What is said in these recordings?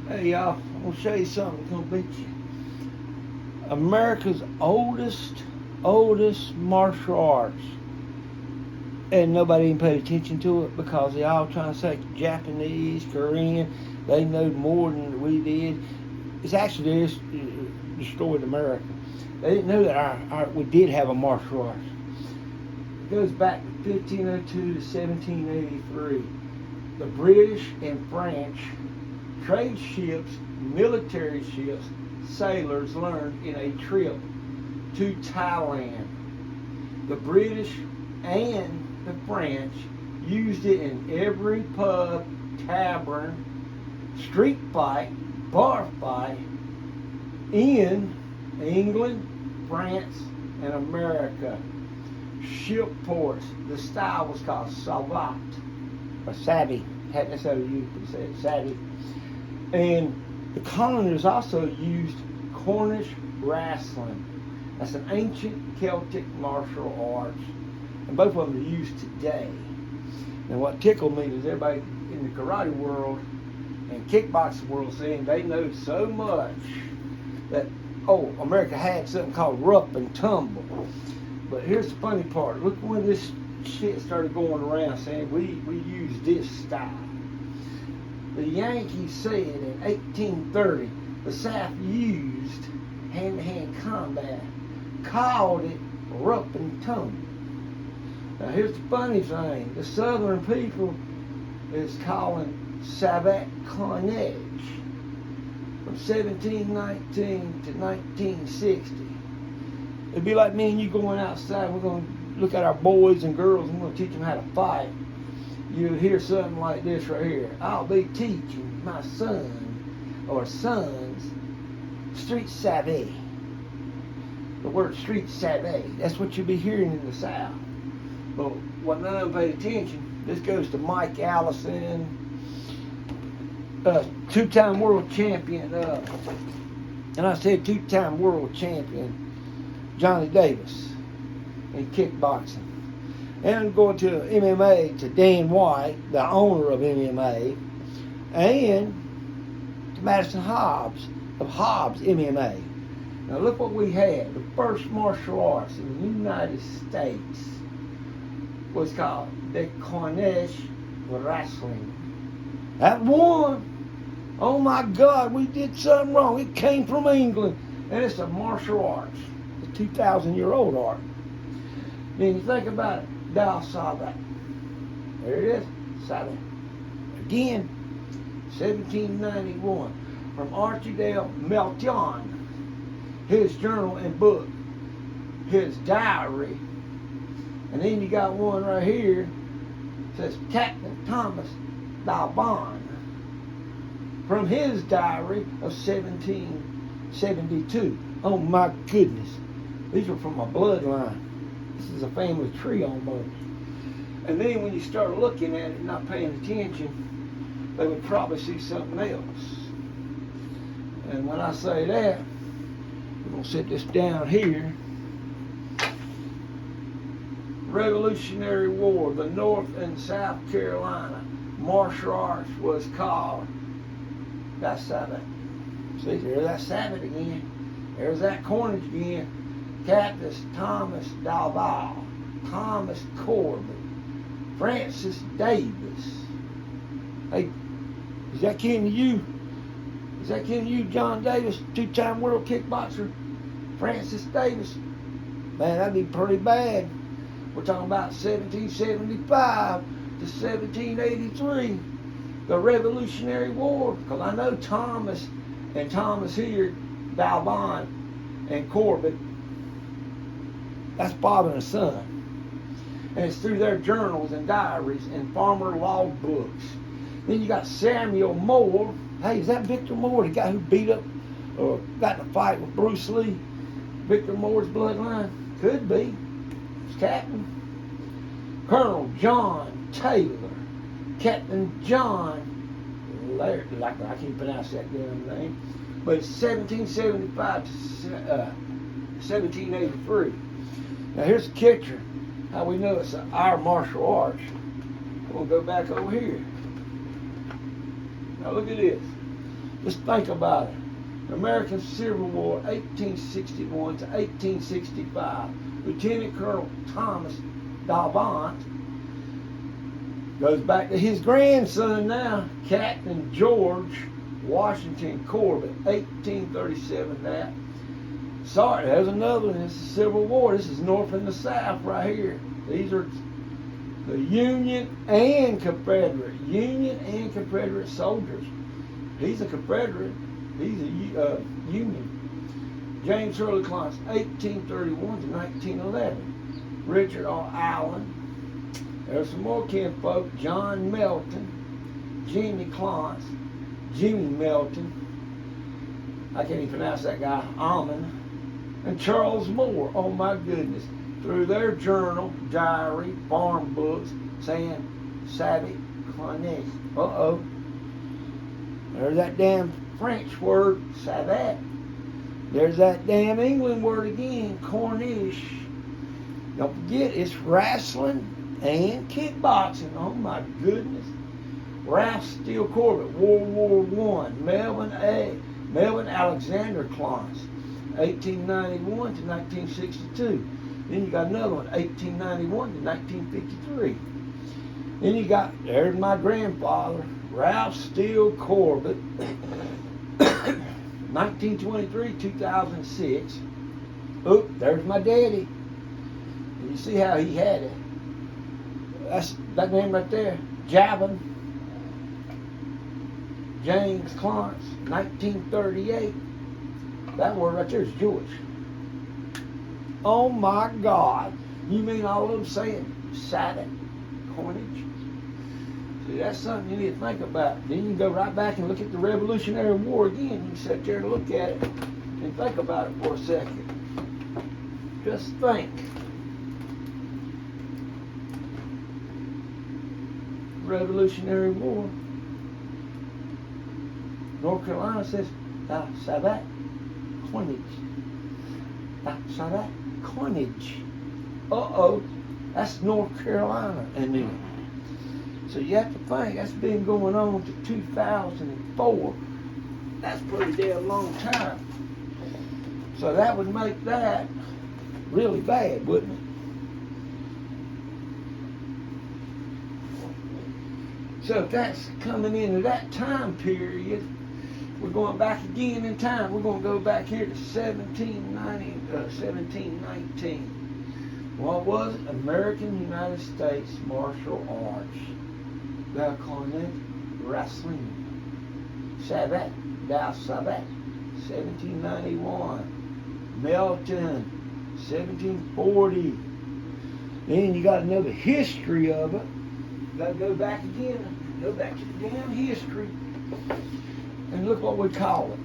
Hey y'all, I'm gonna show you something that's gonna beat you. America's oldest martial arts. And nobody even paid attention to it because they all trying to say Japanese, Korean, they know more than we did. It's actually just destroyed America. They didn't know that we did have a martial arts. It goes back to 1502 to 1783. The British and French trade ships, military ships, sailors learned in a trip to Thailand. The British and the French used it in every pub, tavern, street fight, bar fight in England, France, and America. Ship ports. The style was called Savate or Savate. That's how you say it, Savate. And the Colonies also used Cornish wrestling. That's an ancient Celtic martial arts. And both of them are used today. And what tickled me is everybody in the karate world and kickboxing world saying they know so much that, America had something called rough and tumble. But here's the funny part. Look when this shit started going around saying we use this style. The Yankees said in 1830 the South used hand-to-hand combat, called it rough and tumble. Now here's the funny thing. The Southern people is calling Savate Cornish from 1719 to 1960. It'd be like me and you going outside. We're going to look at our boys and girls and we're going to teach them how to fight. You'll hear something like this right here. I'll be teaching my son or sons street savvy. The word street savvy. That's what you'll be hearing in the South. But what none of them paid attention, this goes to Mike Allison, two-time world champion, and I said two-time world champion, Johnny Davis in kickboxing. And I'm going to MMA to Dan White, the owner of MMA, and to Madison Hobbs of Hobbs MMA. Now look what we had. The first martial arts in the United States was called the Cornish wrestling. That won. Oh my God, we did something wrong. It came from England, and it's a martial arts. It's a 2,000-year-old art. Then you think about it. Thou Savate. There it is. Savate. Again, 1791. From Archibald Melton. His journal and book. His diary. And then you got one right here. It says Captain Thomas Dalbon. From his diary of 1772. Oh my goodness. These are from my bloodline. This is a family tree almost. And then when you start looking at it and not paying attention, they would probably see something else. And when I say that, we're going to set this down here. Revolutionary War, the North and South Carolina martial arts was called. That's Savate. See, there's that Savate again. There's that Cornish again. Captain Thomas Dalbal, Thomas Corbett, Francis Davis. Hey, is that kin to you? Is that kin to you, John Davis, two-time world kickboxer? Francis Davis? Man, that'd be pretty bad. We're talking about 1775 to 1783, the Revolutionary War. Because I know Thomas here, Dalbon and Corbett. That's father and son. And it's through their journals and diaries and farmer logbooks. Then you got Samuel Moore. Hey, is that Victor Moore, the guy who beat up or got in a fight with Bruce Lee? Victor Moore's bloodline? Could be. It's Captain. Colonel John Taylor. Captain John Laird. I can't pronounce that damn name. But it's 1775 to 1783. Now here's the catcher. How we know it's our martial arts. We'll go back over here. Now look at this. Just think about it. American Civil War, 1861 to 1865. Lieutenant Colonel Thomas Davant goes back to his grandson now, Captain George Washington Corbett, 1837 that. Sorry, there's another one. This is Civil War. This is North and the South right here. These are the Union and Confederate soldiers. He's a Confederate. He's a Union. James Hurley Clarence, 1831 to 1911. Richard R. Allen. There's some more kinfolk. John Melton, Jimmy Clarence, Jimmy Melton. I can't even pronounce that guy. Almond. And Charles Moore. Oh my goodness. Through their journal, diary, farm books, saying Savate Cornish. Uh-oh. There's that damn French word, Savate. There's that damn England word again, Cornish. Don't forget, it's wrestling and kickboxing. Oh my goodness. Ralph Steele Corbett, World War I. Melvin Alexander Clarence, 1891 to 1962. Then you got another one, 1891 to 1953. Then you got, there's my grandfather, Ralph Steele Corbett, 1923, 2006. Oop, there's my daddy. And you see how he had it. That's that name right there, Javin. James Clarence, 1938. That word right there is Jewish. Oh my God. You mean all of them saying Savate Cornish? See, that's something you need to think about. Then you can go right back and look at the Revolutionary War again. You can sit there and look at it and think about it for a second. Just think. Revolutionary War. North Carolina says, Savate Cornish. Savate Cornish. Uh-oh. That's North Carolina. And then, so you have to think, that's been going on to 2004. That's a pretty damn long time. So that would make that really bad, wouldn't it? So if that's coming into that time period, we're going back again in time. We're going to go back here to 1719. What was it? American United States Martial Arts. The Colonies Wrestling. Savate. Savate. 1791. Melton. 1740. Then you got to know the history of it. You got to go back again. Go back to the damn history. And look what we call it.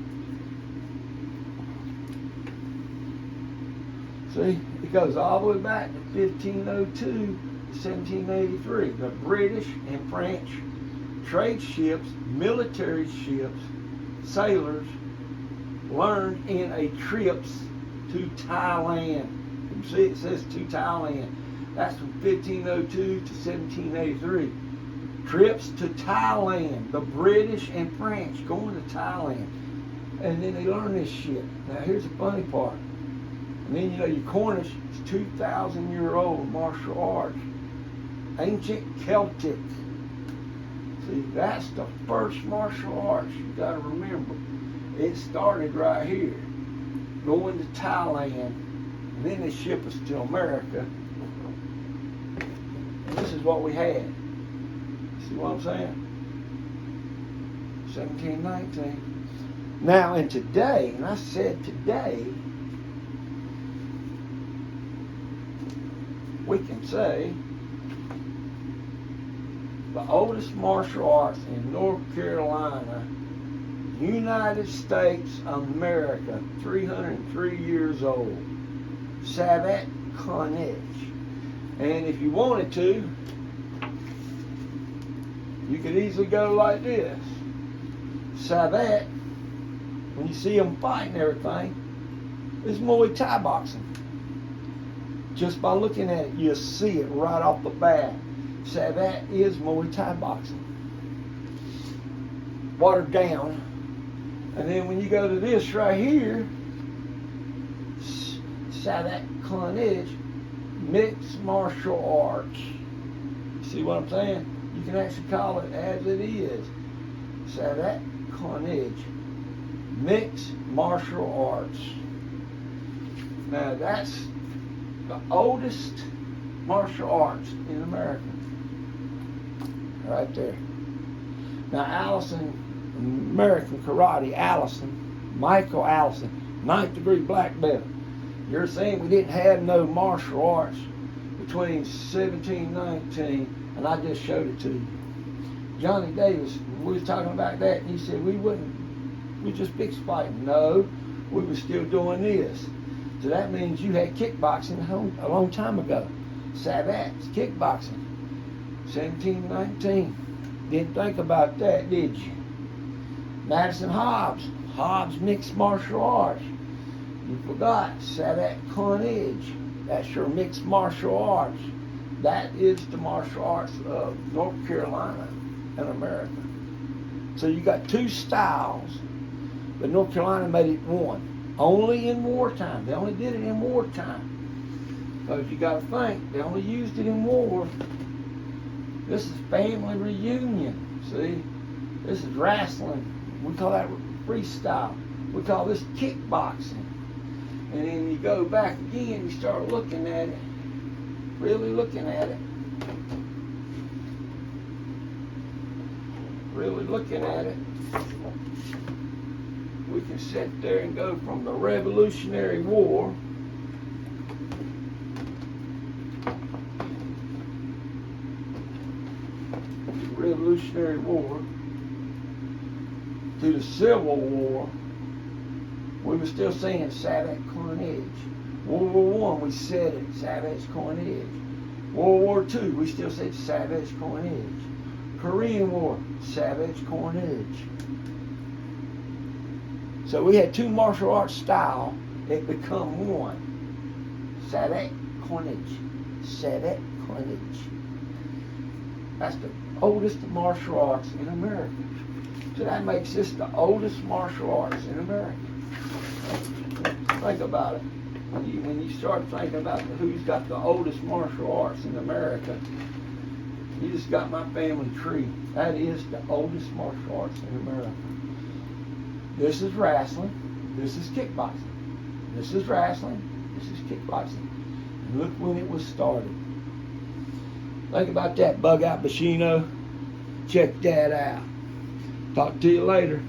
See, it goes all the way back to 1502 to 1783. The British and French trade ships, military ships, sailors learned in a trips to Thailand. You see, it says to Thailand. That's from 1502 to 1783. Trips to Thailand, the British and French going to Thailand. And then they learn this shit. Now here's the funny part. And then you know your Cornish is 2,000-year-old martial arts. Ancient Celtic. See, that's the first martial arts you gotta remember. It started right here. Going to Thailand. And then they ship us to America. And this is what we had. See what I'm saying? 1719. Now, and today, and I said today, we can say the oldest martial arts in North Carolina, United States of America, 303 years old. Savate Cornish. And if you wanted to, you could easily go like this. Savate, when you see them fighting everything, is Muay Thai boxing. Just by looking at it, you'll see it right off the bat. Savate is Muay Thai boxing. Watered down. And then when you go to this right here, Savate Cornish, mixed martial arts. See what I'm saying? You can actually call it as it is. Savate Cornish, mixed martial arts. Now that's the oldest martial arts in America. Right there. Now Allison, American Karate, Michael Allison, 9th degree black belt. You're saying we didn't have no martial arts between 1719, and I just showed it to you. Johnny Davis, we was talking about that, and he said we just fixed fighting. No, we were still doing this. So that means you had kickboxing a long time ago. Savate's kickboxing, 1719. Didn't think about that, did you? Madison Hobbs mixed martial arts. You forgot Savate Cornish. That's your mixed martial arts. That is the martial arts of North Carolina and America. So you got two styles, but North Carolina made it one. Only in wartime. They only did it in wartime. Because you got to think, they only used it in war. This is family reunion. See? This is wrestling. We call that freestyle. We call this kickboxing. And then you go back again, you start looking at it. Really looking at it. Really looking at it. We can sit there and go from the Revolutionary War to the Civil War. We were still saying Savate Cornish. World War I, we said it, Savate Cornish. World War II, we still said Savate Cornish. Korean War, Savate Cornish. So we had two martial arts style that become one. Savate Cornish. Savate Cornish. That's the oldest martial arts in America. So that makes this the oldest martial arts in America. Think about it. When you start thinking about who's got the oldest martial arts in America, you just got my family tree. That is the oldest martial arts in America. This is wrestling. This is kickboxing. This is wrestling. This is kickboxing. And look when it was started. Think about that, Bug Out Bashino. Check that out. Talk to you later.